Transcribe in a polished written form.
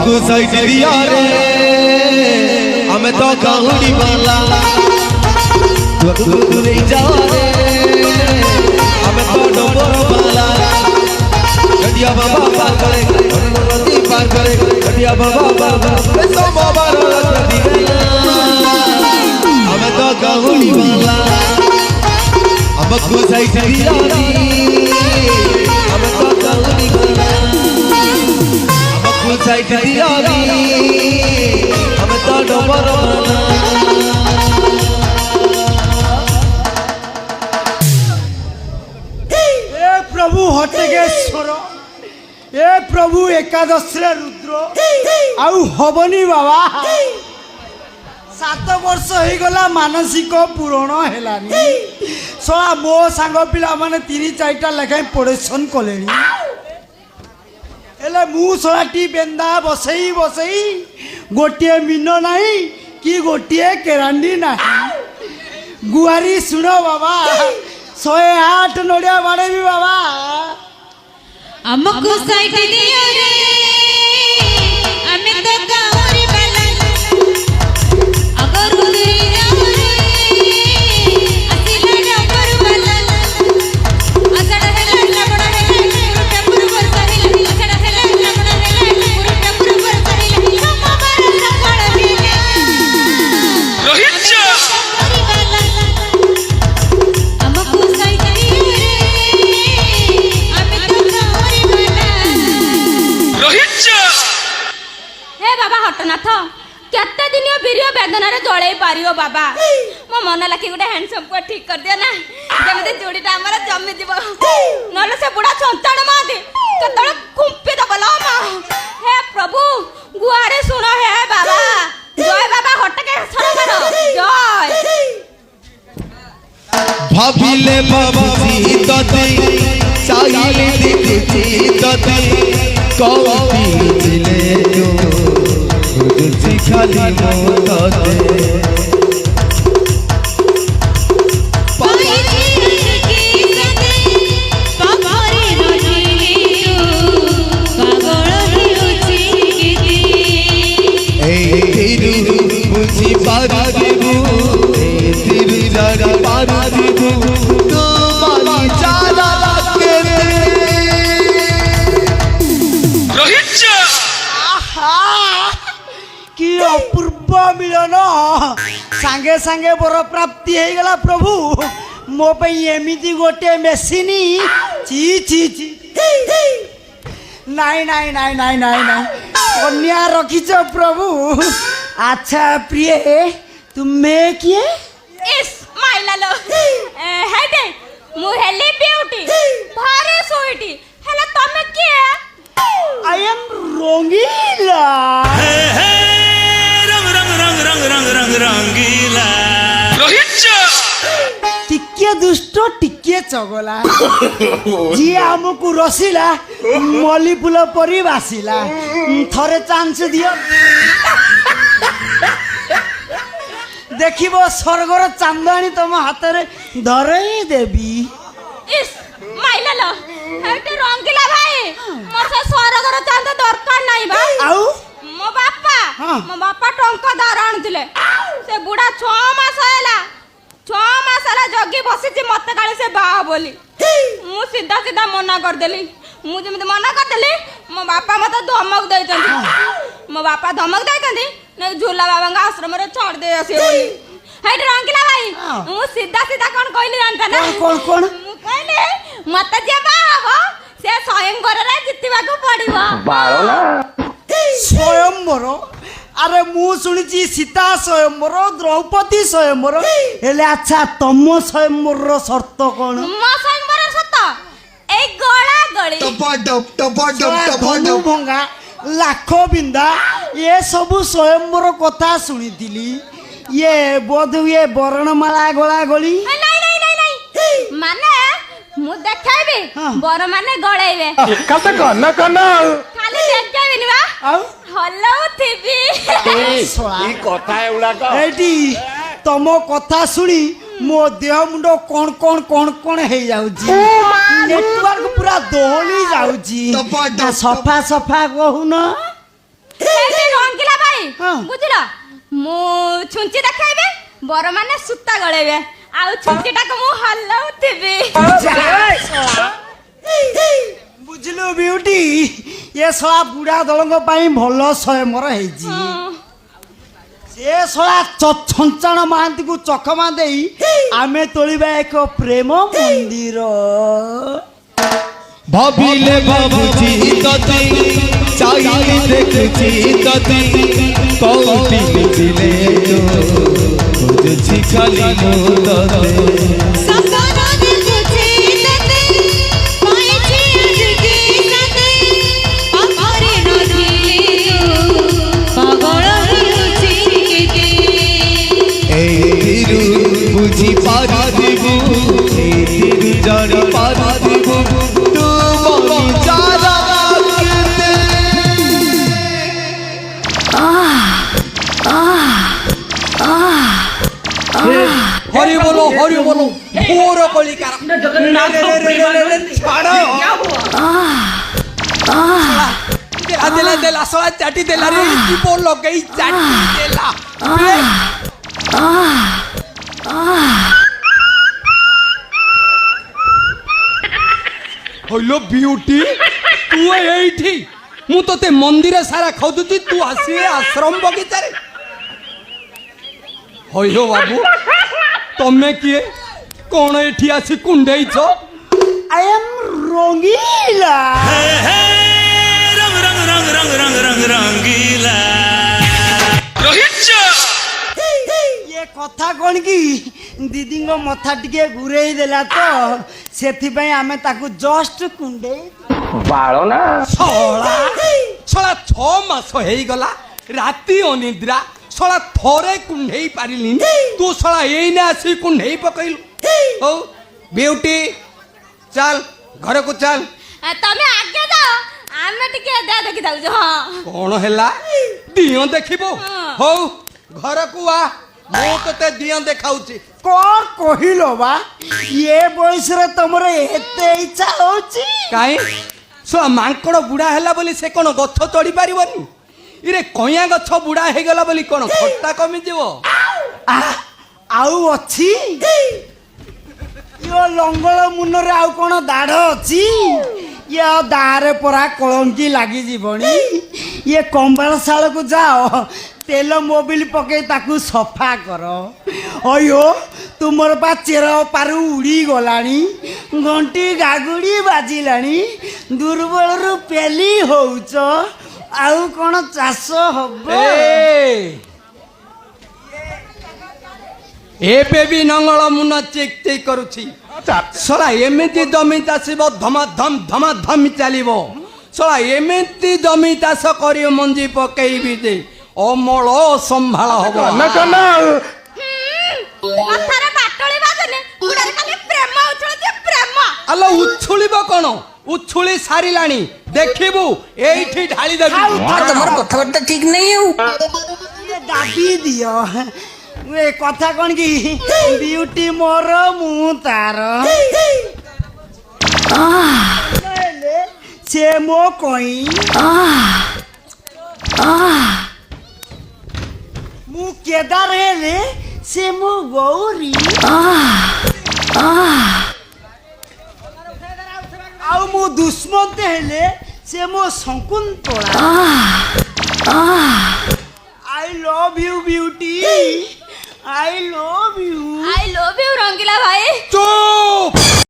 हमको साइड दिया रे हमें तो गाउडी वाला तू नहीं जा रे हमें तो डोबर वाला गडिया बाबा पार करे नदी पार करे गडिया बाबा बाबा सो बाबा नदी हमें तो गाउडी वाला हमको साइड दिया रे हमें तो गाउडी वाला हमको साइड दिया रे हमें तो डोबर वाला प्रभु हटगेश्वर ए प्रभु एकादश रुद्र आउ हबनी बाबा 7 वर्ष हो गला मानसिक पूरण हेलानी सला मो सांग पिला माने 3-4टा लेखाएं परेशान कलेनी एले मु सलाटी बेंदा बसई बसई गोटिए मीन नहीं कि गोटिए केरांडी नहीं गुआरी सुनो बाबा 108 नड़िया बाड़े भी बाबा हमको साइड दिया रे हमें तो गाउरी वाला अगर उधर जाओ रे असिला डबर वाला असड़ हेला लबड़ा हेला पुरुटा पुरवर सहेला असड़ हेला लबड़ा हेला पुरुटा पुरवर सहेला समाबर सफल हेला रोहित हमको साइड दिया रे हमें तो गाउरी वाला हे बाबा हटनाथ केते दिन वीडियो वेदना रे जळै पारियो बाबा मो मन लाखी गुटे हैंडसम को ठीक कर दिया ना जमते जोड़ीटा हमर जम्मी जीव नले से बुढ़ा संतान मादे केतळ कुंपी दबला मा हे प्रभु गुआरे सुनो हे बाबा जय बाबा हटके सरगर जय भाभिले बाबूजी तते चाइले देखुची तते कौती जिले जो तुझी खाली मोतते पाई की सदे पागरे रजिले पागल हिउची केते ए तिरु बुझी पारा देबु ए तिरु जारा पारा देबु तो माली चाला के कि अपूर्व मिलन सांगे सांगे बर प्राप्ति हो गला प्रभु मो पे एमिति गोटे मेसिन ची ची ची नाई नाई नाई नाई नाई नाई कन्या रखीच प्रभु अच्छा प्रिय तुम्हें किए इस माइलालो हेडे मु हेली ब्यूटी भारी स्वीटी हेला तमे के आई एम रंगीला रंगीला टिके दुष्ट टिके चगला जी आमको रसिला मल्ली फूल परी बासिला थरे चांस दियो देखिबो स्वर्गर चांदाणी तुम हाथ रे धरई देवी इस माइलालो हेटे रंगीला भाई मोर से स्वर्गर चांद दरकार नाही भाई आउ मो बापा टंका दार आणथिले से बुढ़ा 6 मास हैला 6 मास हैला जगी बसिछि मते काले से बा बोली मु सीधा सीधा मना कर देली मु जेमिति मना कर देली मो बापा मते धमक दैतंती मो बापा धमक दैतंती ने झूला बाबांगा आश्रम रे छोड़ दे आसी बोली हेड रंगीला भाई मु सीधा सीधा कोन कहली जानता ना कौन मु कहली मते जे बा हबो से स्वयंवर रे जितिबा को पड़िबो स्वयंवर अरे मु सुनिची सीता स्वयंवर द्रौपदी स्वयंवर हेले अच्छा तम स्वयंवर शर्त कौन मो स्वयंवर शर्त ए गळा गळी धनु भंगा लाख बिंदा ये सब स्वयंवर कथा सुनिथिली ये बोध हुए बरणमाला गळा गळी नहीं नहीं नहीं नहीं माने मु देखाइबे बर माने गळाइबे कत कन कन खाली देखाइबे बा आउ हल्लो थिबी ई कथा एउला क एटी तम कथा सुनी मो देह मुंड कौन हे जाउची नेटवर्क पूरा दोहली जाउची सफा सफा कहून हे ଭାଇ ହଁ। ବୁଝିଲ ମୁଁ ଛୁଞ୍ଚି ଦେଖାଇବେ ବର ମାନେ ସୂତା ଗଳେଇବେ ଆଉ ଛୁଞ୍ଚିଟାକୁ ମୁଁ ହଲଉଥିବି ବୁଝିଲୁ ବିଉଟି ଏ ଶଳା ବୁଢା ଦଳଙ୍କ ପାଇଁ ଭଲ ସ୍ୱୟଂବର ହେଇଛି ସେ ଶଳା ଛଞ୍ଚାଣ ମହାନ୍ତିକୁ ଚକମା ଦେଇ ଆମେ ତୋଳିବା ଏକ ପ୍ରେମ ମନ୍ଦିର ভাবিলে ভাবুছি ততি চাইলে দেখছি ততি কৌটি মিছিলে খুঁজছি খালি মোদতে বুঝি পারিবু এই দিন জানি পারিবু তুমি যারা হরি বলো ঘোর কলিকার ছাড়ো দেলা দেলা সলা চাটি দেলা রে জীব লগাই চাটি দেলা হইলো বিউটি তু এইঠি মু তোতে মন্দিরে সারা খোঁজুছি তু আসি আশ্রম বগিচারে হইলো বাবু তুমি কিয়ে কোন এঠি আসি কুণ্ডেইছ আই এম রঙিলা रंग रंग रंग रंग रंग रंग रंगीला ये কথা কোন কি দিদিঙ্গ মথা টিকে ঘুরেই দেলা তো সেথিপাই আমি তাকু জস্ট কুণ্ডেই ছলা ছলা 6 মাস হইগলা রাতি অনিদ্রা ছলা থরে কুণ্ডেই পারিলি তু ছলা এইনা আসি কুণ্ডেই পকাইলু হো বিউটি চল ঘরকু চল ତମେ ଆଗେ ଯାଅ ଆମେ ଟିକେ ଦେ ଦେଖି ଯାଉଛୁ ହଁ কোন হেলা দিও দেখিব হো ঘরকু আ মু তোতে দিও দেখাউছি কর কহিল বা এ বয়সরে তোমার এতে ইচ্ছা হচ্ছে কাই সো মাଙ୍କড় বুড়া হেলা বলি সে কোন গছ তড়ি পারিবনি ইরে কইয়া গছ বুড়া হেগলা বলি কোন খট্টা কমি যাব আউ অছি ইও লঙ্গল মুନରେ আউ কোন দাঢ় ଅଛି ইয়ে দাঁড়ে পরা কলঙ্কি লাগি জীবনি ইয়ে কম্বাଳଶାଳକୁ যাও তেল মোবিল পকাই তাকু সফা কর অয়ো তুমর পা চের পারু উড়ি গলানি ঘন্টি গাগুড়ি বাজিলানি দুর্বলরু পেলি হউছ আউ কোন চাষ হব ଏବେ ବି ନଙ୍ଗଳ ମୁନ ଚେକ୍ ଚେକ୍ କରୁଛି ଶଳା ଏମିତି ଜମି ଚାଷିବ ଧମାଧମ ଚାଲିବ ଶଳା ଏମିତି ଜମି ଚାଷ କରିବ ମଞ୍ଜି ପକେଇବି ଯେ ଅମଳ ସମ୍ଭାଳ ହବ କଥାରେ ବାଟଳି ବାଜୁନି ଗୁଡାରେ ଖାଲି ପ୍ରେମ ଉଛୁଳୁଛି ପ୍ରେମ ଆଲୋ ଉଛୁଳିବ କଣ ଉଛୁଳି ସାରିଲାଣି ଦେଖିବୁ ଏଇଠି ଢାଳି ଦେବି ତମର କଥାବାର୍ତ୍ତା ଠିକ ନାହିଁ ଆଉ দাবি দিও এ কথা কোন কি বিউটি মোর মু তার সে মো কই মু কেদার হেলে সে মো গৌরী আউ মু দুষ্মন্ত হেলে সে মো Shakuntala I love you, beauty. I love you.